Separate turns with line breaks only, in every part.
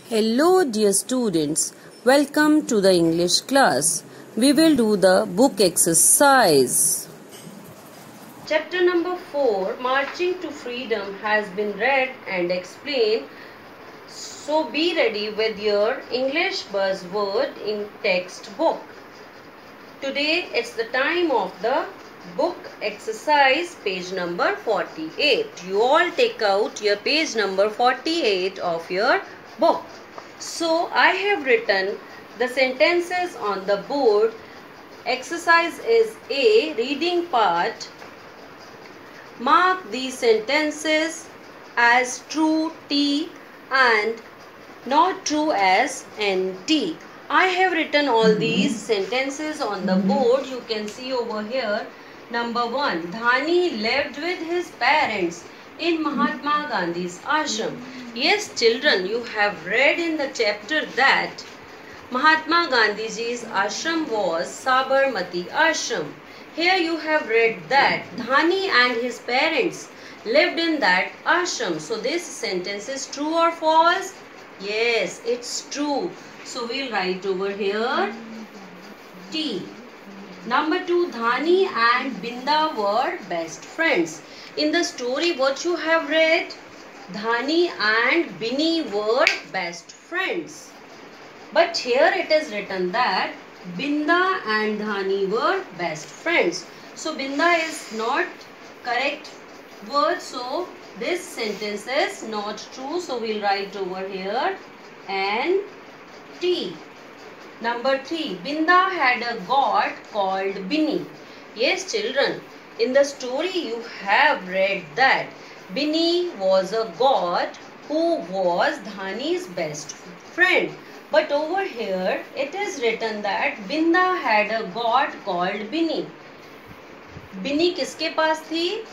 Hello dear students, welcome to the English class. We will do the book exercise. Chapter number 4, Marching to Freedom, has been read and explained. So be ready with your English buzzword in textbook. Today it's the time of the book exercise, page number 48. You all take out your page number 48 of your book. So I have written the sentences on the board. Exercise is A, reading part. Mark these sentences as true T and not true as NT. I have written all these sentences on the board. You can see over here. Number 1, Dhani lived with his parents in Mahatma Gandhi's ashram. Yes, children, you have read in the chapter that Mahatma Gandhiji's ashram was Sabarmati ashram. Here you have read that Dhani and his parents lived in that ashram. So this sentence is true or false? Yes, it's true. So we'll write over here T. Number 2, Dhani and Binda were best friends. In the story what you have read, Dhani and Binny were best friends. But here it is written that Binda and Dhani were best friends. So Binda is not correct word. So this sentence is not true. So we'll write over here NT. Number 3, Binda had a god called Binny. Yes, children, in the story you have read that Binny was a god who was Dhani's best friend. But over here it is written that Binda had a god called Binny. Binny किसके पास थी?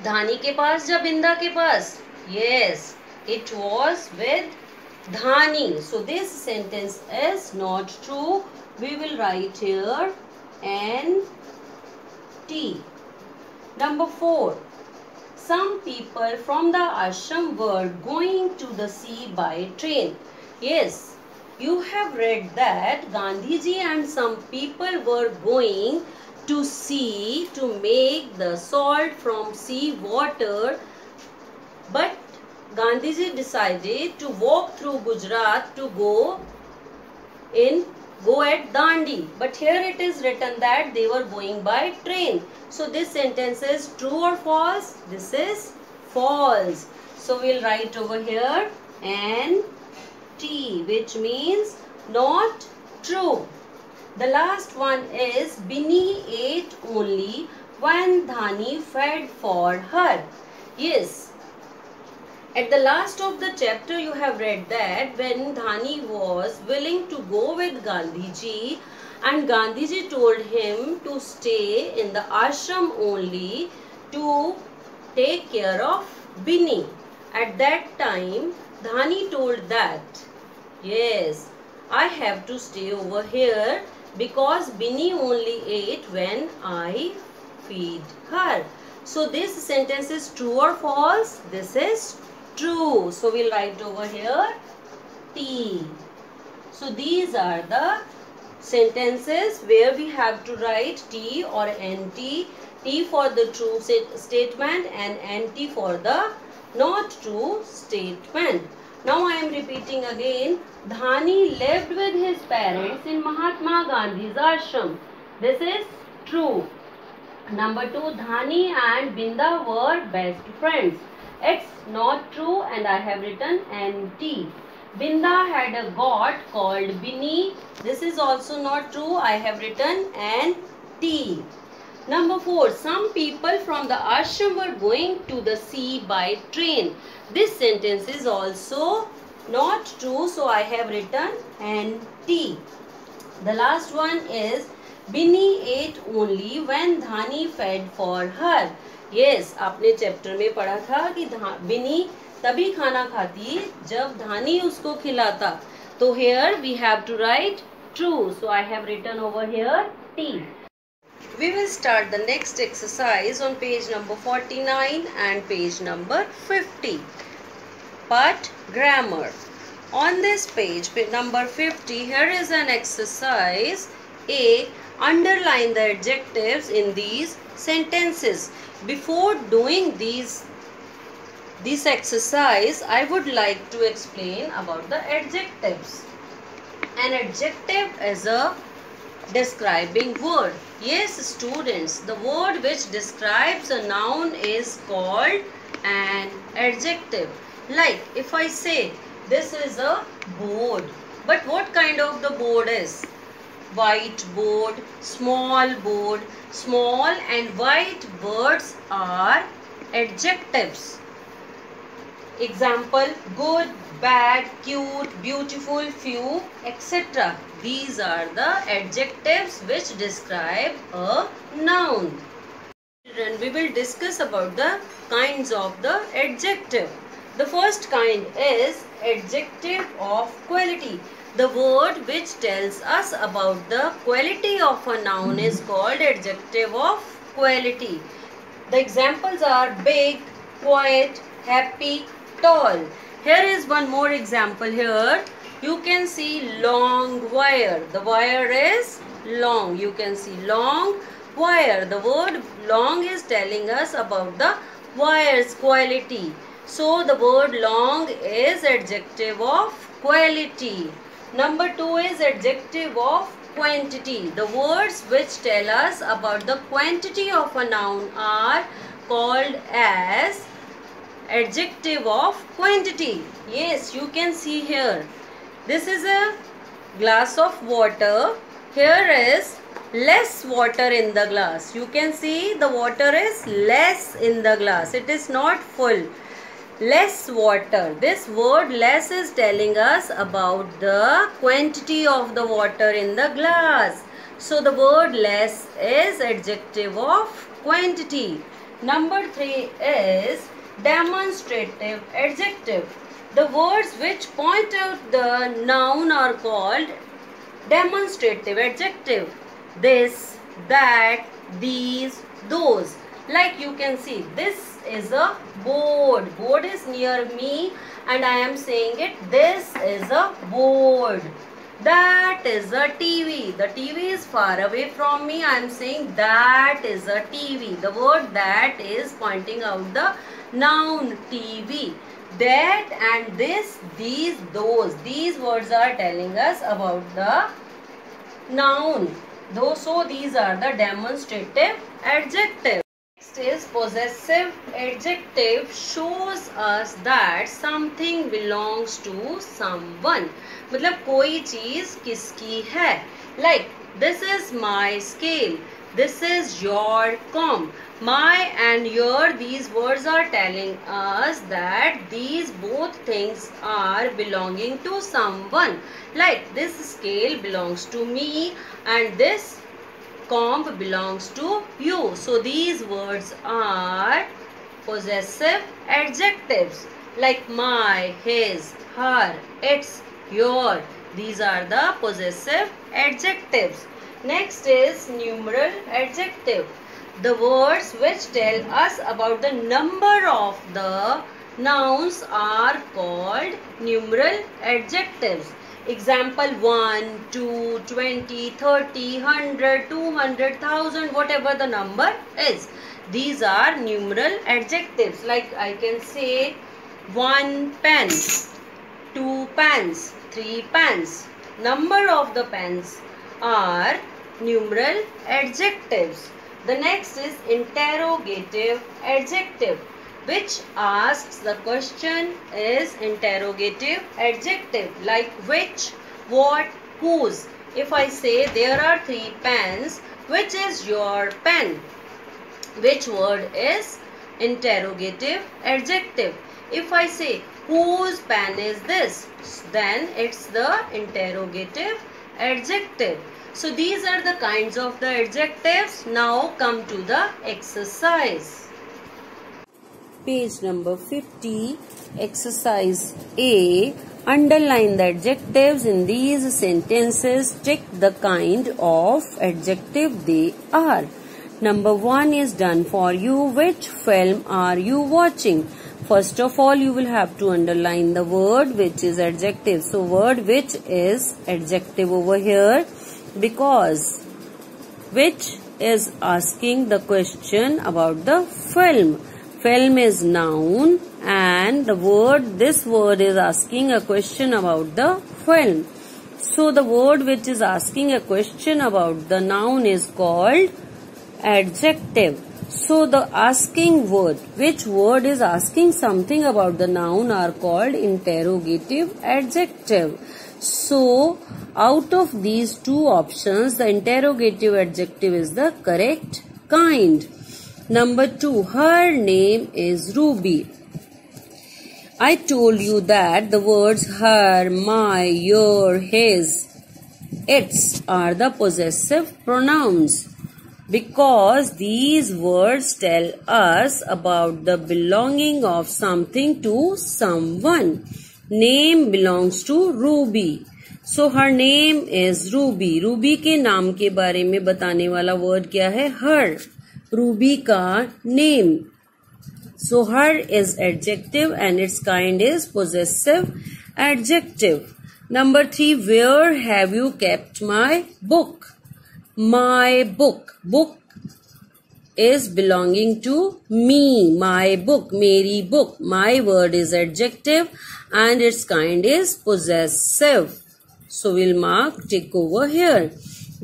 धानी के पास या बिंदा के पास? Yes, it was with Dhani. So this sentence is not true. We will write here NT. Number 4, some people from the ashram were going to the sea by train. Yes, you have read that Gandhiji and some people were going to sea to make the salt from sea water, but Gandhiji decided to walk through Gujarat to go at Dandi. But here it is written that they were going by train. So this sentence is true or false? This is false. So we'll write over here NT, which means not true. The last one is Binny ate only when Dhani fed for her. Yes. At the last of the chapter you have read that when Dhani was willing to go with Gandhiji and Gandhiji told him to stay in the ashram only to take care of Binny. At that time Dhani told that, yes, I have to stay over here because Binny only ate when I feed her. So this sentence is true or false? This is true. So we'll write over here T. So these are the sentences where we have to write T or NT. T for the true statement and NT for the not true statement. Now I am repeating again. Dhani lived with his parents in Mahatma Gandhi's ashram. This is true. Number 2, Dhani and Binda were best friends. It's not true and I have written NT. Binda had a god called Binny. This is also not true. I have written NT. Number 4, some people from the ashram were going to the sea by train. This sentence is also not true. So I have written NT. The last one is Binny ate only when Dhani fed for her. Yes, आपने chapter में पढ़ा था कि बिनी तभी खाना खाती जब धानी उसको खिलाता. तो here we have to write true. So I have written over here T. We will start the next exercise on page number 49 and page number 50. Part grammar. On this page, number 50, here is an exercise. A. Underline the adjectives in these sentences. Before doing this exercise, I would like to explain about the adjectives. An adjective is a describing word. Yes, students, the word which describes a noun is called an adjective. Like if I say this is a board, but what kind of the board is? White board, small board. Small and white words are adjectives. Example: good, bad, cute, beautiful, few, etc. These are the adjectives which describe a noun. Children, we will discuss about the kinds of the adjective. The first kind is adjective of quality. The word which tells us about the quality of a noun is called adjective of quality. The examples are big, quiet, happy, tall. Here is one more example here. You can see long wire. The wire is long. You can see long wire. The word long is telling us about the wire's quality. So the word long is adjective of quality. Number 2 is adjective of quantity. The words which tell us about the quantity of a noun are called as adjective of quantity. Yes, you can see here. This is a glass of water. Here is less water in the glass. You can see the water is less in the glass. It is not full. Less water. This word less is telling us about the quantity of the water in the glass. So the word less is adjective of quantity. Number 3 is demonstrative adjective. The words which point out the noun are called demonstrative adjective. This, that, these, those. Like you can see, this is a board. Board is near me and I am saying it. This is a board. That is a TV. The TV is far away from me. I am saying that is a TV. The word that is pointing out the noun TV. That and this, these, those. These words are telling us about the noun. So these are the demonstrative adjectives. Next is possessive adjective. Shows us that something belongs to someone. मतलब कोई चीज किसकी है. Like this is my scale. This is your comb. My and your, these words are telling us that these both things are belonging to someone. Like this scale belongs to me and this comb belongs to you. So these words are possessive adjectives. Like my, his, her, its, your. These are the possessive adjectives. Next is numeral adjective. The words which tell us about the number of the nouns are called numeral adjectives. Example 1, 2, 20, 30, 100, 200, 1000, whatever the number is. These are numeral adjectives. Like I can say 1 pen, 2 pens, 3 pens. Number of the pens are numeral adjectives. The next is interrogative adjective, which asks the question is interrogative adjective. Like which, what, whose. If I say there are 3 pens, which is your pen? Which word is interrogative adjective? If I say whose pen is this, then it's the interrogative adjective. So these are the kinds of the adjectives. Now come to the exercise. Page number 50, exercise A. Underline the adjectives in these sentences. Tick the kind of adjective they are. Number 1 is done for you. Which film are you watching? first of all you will have to underline the word which is adjective. So word which is adjective over here, because which is asking the question about the film. Film is noun and this word is asking a question about the film. So the word which is asking a question about the noun is called adjective. So the asking word, which word is asking something about the noun, are called interrogative adjective. So out of these two options, the interrogative adjective is the correct kind. Number 2, her name is Ruby. I told you that the words her, my, your, his, its are the possessive pronouns, because these words tell us about the belonging of something to someone. Name belongs to Ruby. So her name is Ruby. Ruby के नाम के बारे में बताने वाला word क्या है? Her. Ruby का name. So her is adjective and its kind is possessive adjective. Number 3, where have you kept my book? My book. Book is belonging to me. My book, meri book. My word is adjective and its kind is possessive. So we'll mark tick over here.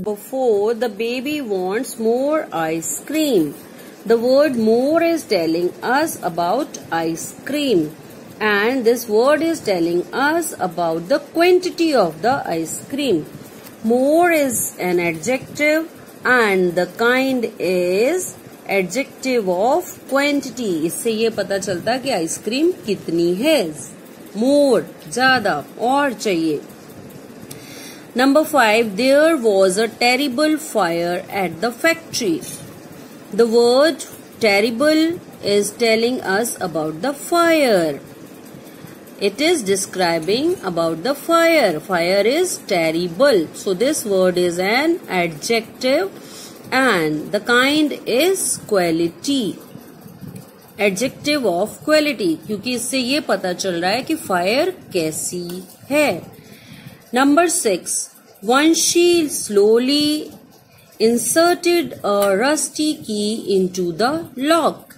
Before, the baby wants more ice cream. The word more is telling us about ice cream, and this word is telling us about the quantity of the ice cream. More is an adjective and the kind is adjective of quantity. इससे ये पता चलता है कि ice cream कितनी है. More, ज़्यादा, और चाहिए. Number 5, there was a terrible fire at the factory. The word terrible is telling us about the fire. It is describing about the fire. Fire is terrible. So this word is an adjective and the kind is quality. Adjective of quality. क्योंकि इससे ये पता चल रहा है कि fire कैसी है. Number 6. Vanshi slowly inserted a rusty key into the lock.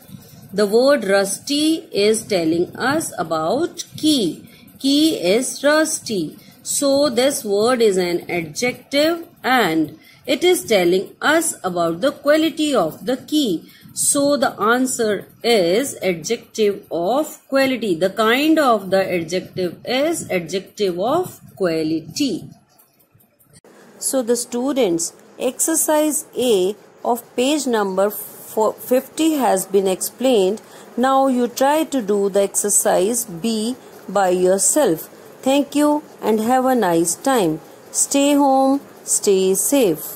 The word rusty is telling us about key. Key is rusty. So this word is an adjective and it is telling us about the quality of the key. So the answer is adjective of quality. The kind of the adjective is adjective of quality. So the students, exercise A of page number 50 has been explained. Now you try to do the exercise B by yourself. Thank you and have a nice time. Stay home, stay safe.